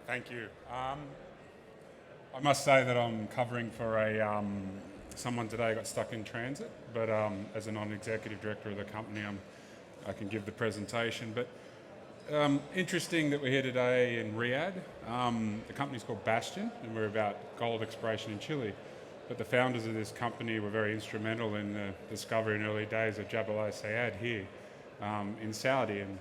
Thank you. I must say that I'm covering for someone today who got stuck in transit, but as a non-executive director of the company, I can give the presentation. But interesting that we're here today in Riyadh. The company's called Bastion, and we're about gold exploration in Chile. But the founders of this company were very instrumental in the discovery in early days of Jabal al-Sayad here in Saudi, and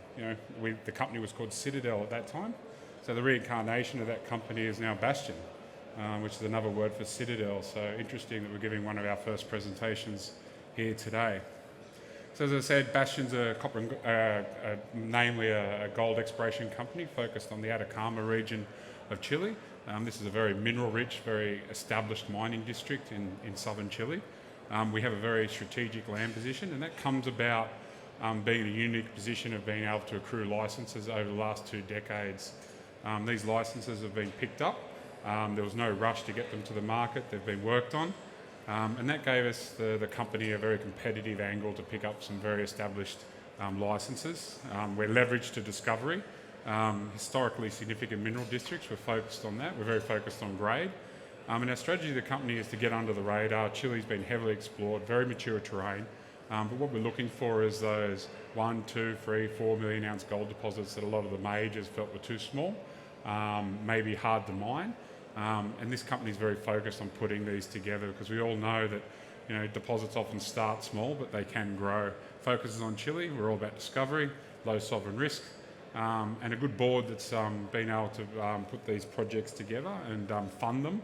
the company was called Citadel at that time. So the reincarnation of that company is now Bastion, which is another word for Citadel. So interesting that we're giving one of our first presentations here today. So as I said, Bastion's namely a gold exploration company focused on the Atacama region of Chile. This is a very mineral-rich, very established mining district in southern Chile. We have a very strategic land position, and that comes about being in a unique position of being able to accrue licences over the last 2 decades. These licences have been picked up. There was no rush to get them to the market. They've been worked on. And that gave us, the company, a very competitive angle to pick up some very established licences. We're leveraged to discovery. Historically significant mineral districts, we're focused on that. We're very focused on grade. And our strategy of the company is to get under the radar. Chile's been heavily explored, very mature terrain. But what we're looking for is those 1, 2, 3, 4 million ounce gold deposits that a lot of the majors felt were too small, maybe hard to mine. And this company is very focused on putting these together because we all know that deposits often start small, but they can grow. Focuses on Chile. We're all about discovery, low sovereign risk, and a good board that's been able to put these projects together and fund them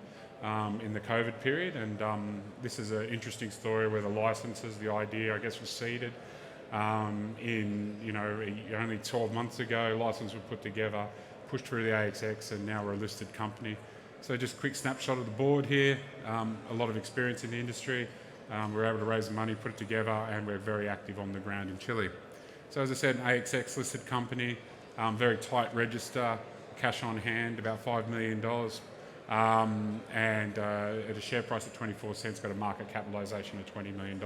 in the COVID period. And this is an interesting story where the licenses, the idea, I guess, was seeded only 12 months ago. License was put together, pushed through the ASX, and now we're a listed company. So just a quick snapshot of the board here. A lot of experience in the industry. We're able to raise the money, put it together, and we're very active on the ground in Chile. So as I said, an ASX listed company, very tight register, cash on hand, about $5 million, and at a share price of 24 cents, got a market capitalisation of $20 million.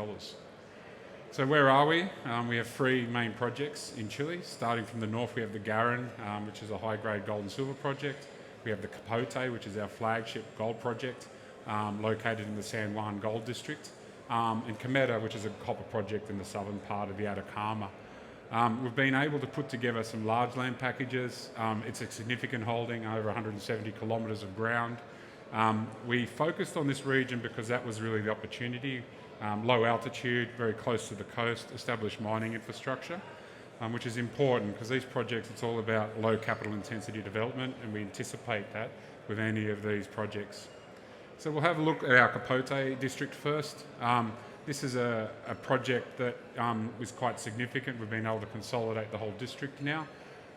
So where are we? We have 3 main projects in Chile. Starting from the north, we have the Garin, which is a high-grade gold and silver project. We have the Capote, which is our flagship gold project, located in the San Juan Gold District, and Cometa, which is a copper project in the southern part of the Atacama. We've been able to put together some large land packages. It's a significant holding, over 170 kilometres of ground. We focused on this region because that was really the opportunity. Low altitude, very close to the coast, established mining infrastructure, which is important because these projects, it's all about low capital intensity development, and we anticipate that with any of these projects. So we'll have a look at our Capote district first. This is a project that was quite significant. We've been able to consolidate the whole district now.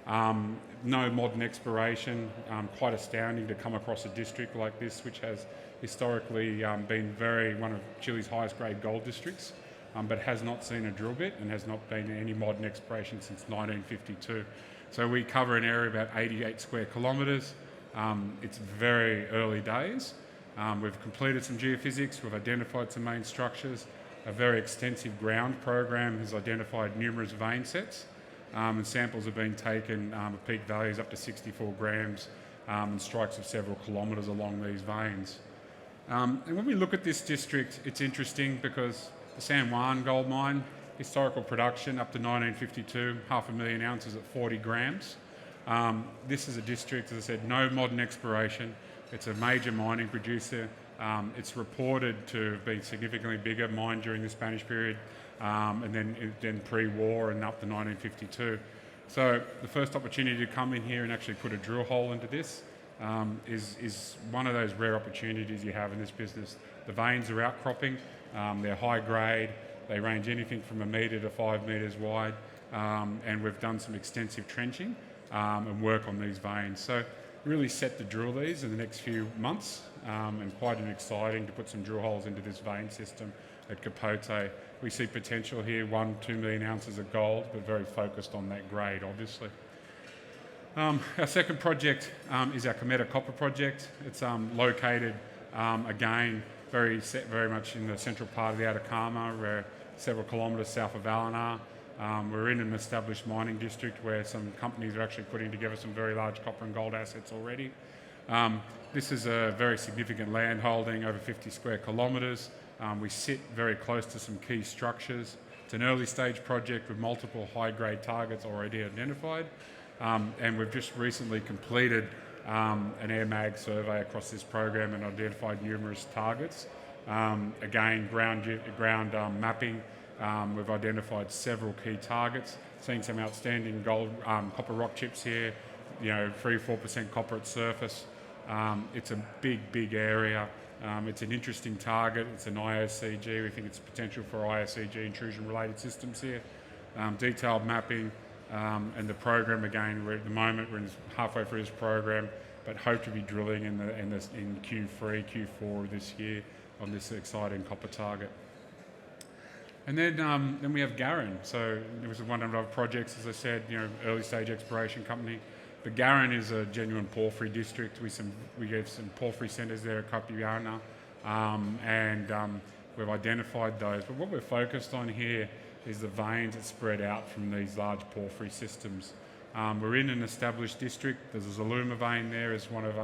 No modern exploration, quite astounding to come across a district like this, which has historically been one of Chile's highest grade gold districts, but has not seen a drill bit and has not been any modern exploration since 1952. So we cover an area about 88 square kilometres. It's very early days. We've completed some geophysics, we've identified some main structures. A very extensive ground program has identified numerous vein sets, and samples have been taken at peak values up to 64 grams and strikes of several kilometres along these veins. And when we look at this district, it's interesting because the San Juan gold mine, historical production up to 1952, 500,000 ounces at 40 grams. This is a district, as I said, no modern exploration. It's a major mining producer. It's reported to have been significantly bigger, mined during the Spanish period, and then pre-war and up to 1952. So the first opportunity to come in here and actually put a drill hole into this is one of those rare opportunities you have in this business. The veins are outcropping, they're high grade, they range anything from 1 metre to 5 metres wide, and we've done some extensive trenching and work on these veins. So really set to drill these in the next few months, and quite exciting to put some drill holes into this vein system at Capote. We see potential here, 1-2 million ounces of gold, but very focused on that grade, obviously. Our second project is our Cometa copper project. It's located, again, very much in the central part of the Atacama. We're several kilometres south of Vallenar. We're in an established mining district where some companies are actually putting together some very large copper and gold assets already. This is a very significant land holding, over 50 square kilometres. We sit very close to some key structures. It's an early stage project with multiple high-grade targets already identified. And we've just recently completed an air mag survey across this program and identified numerous targets. Again, ground mapping. We've identified several key targets, seeing some outstanding gold, copper rock chips here, 3-4% copper at surface. It's a big area. It's an interesting target. It's an IOCG. We think it's potential for IOCG intrusion-related systems here. Detailed mapping and the program again. We're at the moment we're halfway through this program, but hope to be drilling in Q3, Q4 of this year on this exciting copper target. And then we have Garran. So it was one of our projects, as I said, early stage exploration company. But Garran is a genuine porphyry district. We have some porphyry centres there at Capiana, and we've identified those. But what we're focused on here is the veins that spread out from these large porphyry systems. We're in an established district. There's a Zaluma vein there as one of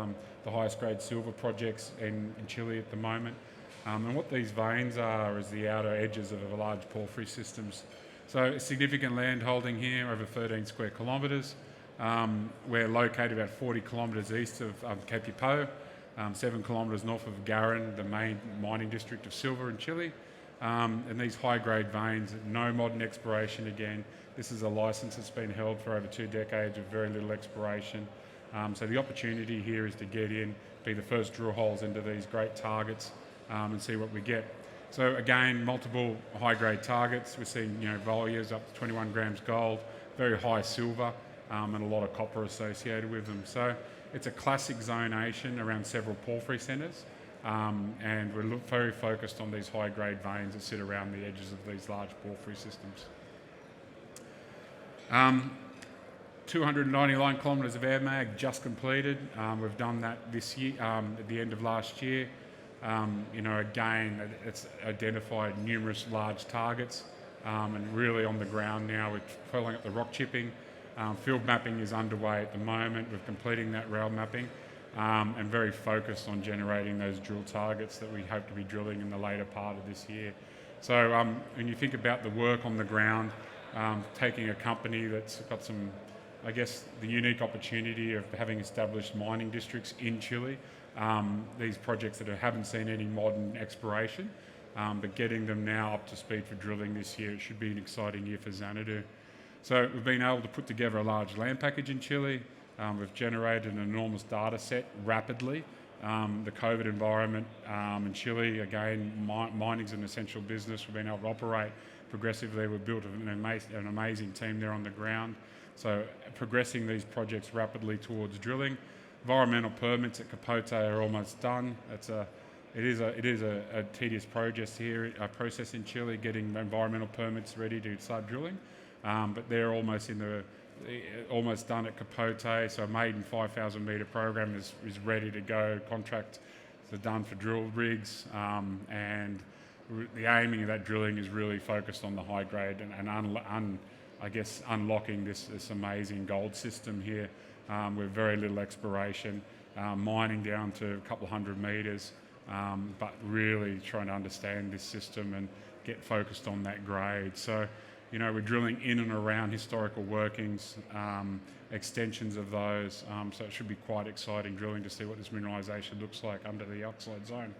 the highest grade silver projects in Chile at the moment. And what these veins are is the outer edges of the large porphyry systems. So a significant land holding here, over 13 square kilometres. We're located about 40 kilometres east of Capipo, 7 kilometres north of Garran, the main mining district of silver in Chile. And these high-grade veins, no modern exploration again. This is a licence that's been held for over 2 decades with very little exploration. So the opportunity here is to get in, be the first drill holes into these great targets, and see what we get. So again, multiple high-grade targets. We're seeing values up to 21 grams gold, very high silver, and a lot of copper associated with them. So it's a classic zonation around several porphyry centres, and we're very focused on these high-grade veins that sit around the edges of these large porphyry systems. 299 kilometres of air mag just completed. We've done that this year, at the end of last year. Again, it's identified numerous large targets, and really on the ground now we're following up the rock chipping. Field mapping is underway at the moment. We're completing that rail mapping, and very focused on generating those drill targets that we hope to be drilling in the later part of this year. So when you think about the work on the ground, taking a company that's got some, I guess, the unique opportunity of having established mining districts in Chile, these projects that haven't seen any modern exploration, but getting them now up to speed for drilling this year, it should be an exciting year for Xanadu. So we've been able to put together a large land package in Chile. We've generated an enormous data set rapidly. The COVID environment in Chile, again, mining's an essential business. We've been able to operate progressively. We've built an amazing team there on the ground. So progressing these projects rapidly towards drilling. Environmental permits at Capote are almost done. It is a tedious process in Chile, getting environmental permits ready to start drilling. But they're almost done at Capote. So a maiden 5,000 metre program is ready to go. Contracts are done for drill rigs, and the aiming of that drilling is really focused on the high grade and unlocking this amazing gold system here with very little exploration, mining down to a couple of 100 metres, but really trying to understand this system and get focused on that grade. So we're drilling in and around historical workings, extensions of those, so it should be quite exciting drilling to see what this mineralisation looks like under the oxide zone.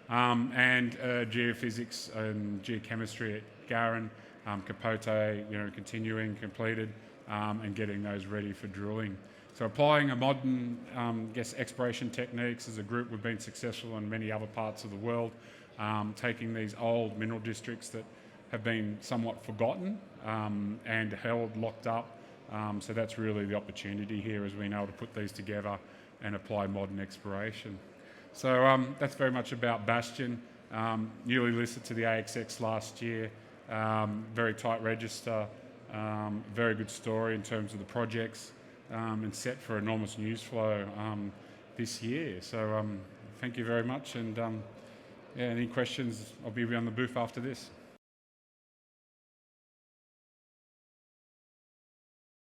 And geophysics and geochemistry at Garran, Capote, continuing, completed, and getting those ready for drilling. So applying a modern, exploration techniques as a group, we've been successful in many other parts of the world, taking these old mineral districts that have been somewhat forgotten and held, locked up. So that's really the opportunity here, is being able to put these together and apply modern exploration. So that's very much about Bastion. Newly listed to the ASX last year. Very tight register. Very good story in terms of the projects, and set for enormous news flow this year. So thank you very much. And any questions, I'll be around the booth after this.